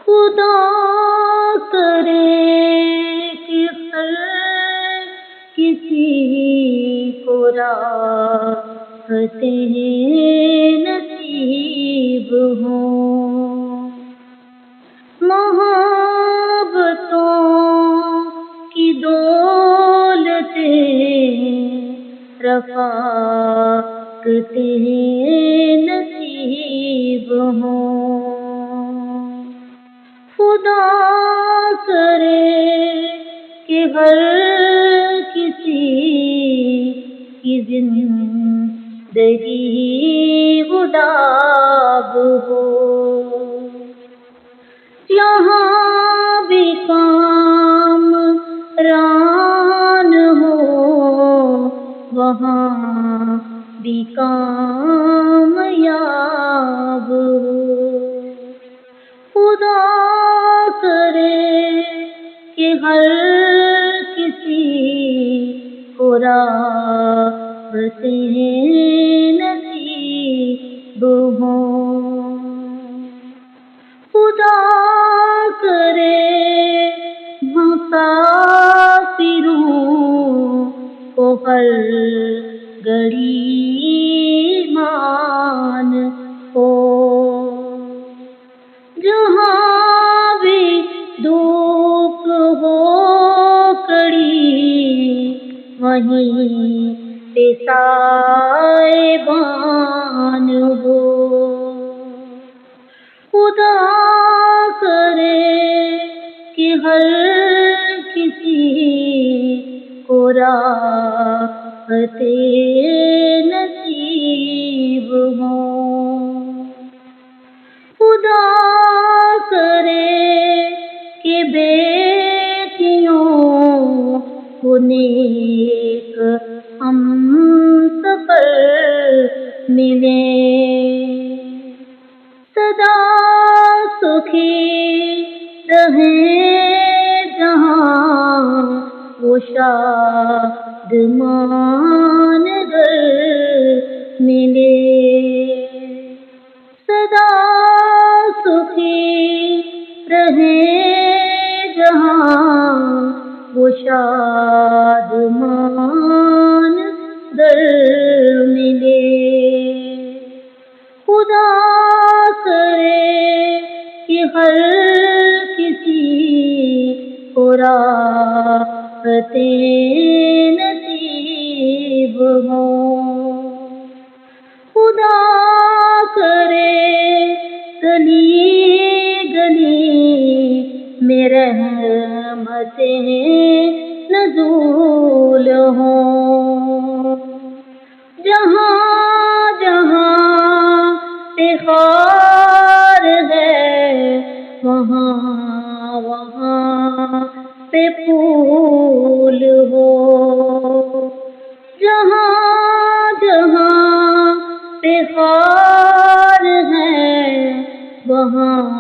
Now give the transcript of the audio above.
خدا کرے کہ ہر کسی کو راحتیں نصیب ہوں، محبتوں کی دولتیں رفاقتیں نصیب ہوں۔ خدا کرے کہ ہر کسی کی زندگی گلاب ہو، یہاں بھی کامران ہو، وہاں بھی کامیاب ہو۔ خدا کرے کہ ہر کسی کو راحتیں نصیب ہوں، خدا کرے مسافروں کو ہر گھڑی ایمان ہو، جہاں بھی دھوپ ہو کڑی وہیں پہ سائبان ہو۔ خدا کرے کہ ہر کسی کو راحتیں نصیب ہوں، خدا کرے کہ بیٹیوں کو نیک ہمسفر ملیں، سدا سکھی رہیں جہاں وہ شادمان گھر ملے، سدا سکھی رہیں جہاں وہ شادمان گھر ملے۔ خدا کرے کہ ہر کسی کو راحتیں نصیب ہوں، خدا کرے گلی گلی میں رحمتیں نزول ہوں، جہاں جہاں پہ خار ہے وہاں وہاں پہ پھول ہو، جہاں جہاں پہ خار ہے وہاں